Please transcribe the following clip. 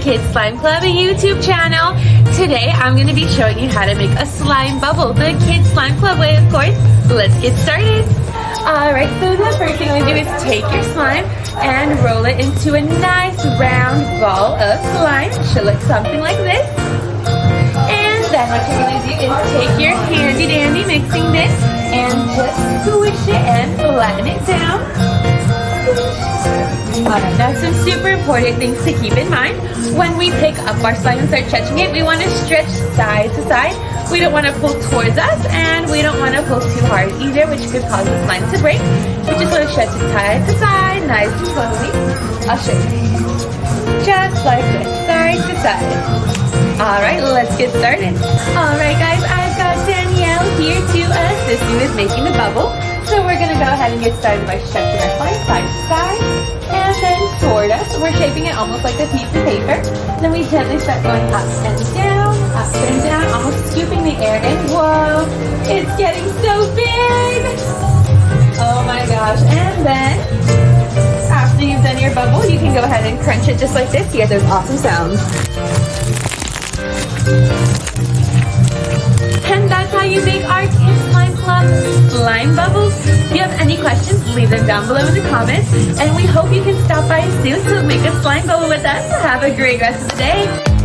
Kids Slime Club YouTube channel. Today I'm going to be showing you how to make a slime bubble, the Kids Slime Club way, of course. Let's get started. Alright, so the first thing I'm going to do is take your slime and roll it into a nice round ball of slime. It should look something like this. And then what you're going to do is take your handy dandy mixing dish and just squish it and flatten it down. Alright, now some super important things to keep in mind. When we pick up our slime and start stretching it, we want to stretch side to side. We don't want to pull towards us, and we don't want to pull too hard either, which could cause the slime to break. We just want to stretch it side to side, nice and slowly. I'll show you. Just like this, side to side. Alright, let's get started. Alright guys, I've got Danielle here to assist me with making the bubble. So we're going to go ahead and get started by stretching our slime side to side and then toward us. We're shaping it almost like a piece of paper. Then we gently start going up and down, almost scooping the air in. Whoa, it's getting so big! Oh my gosh. And then after you've done your bubble, you can go ahead and crunch it just like this. You get those awesome sounds. And that's how you make our Kids Slime Club slime bubbles. If you have any questions, leave them down below in the comments. And we hope you can stop by soon to make a slime bubble with us. Have a great rest of the day.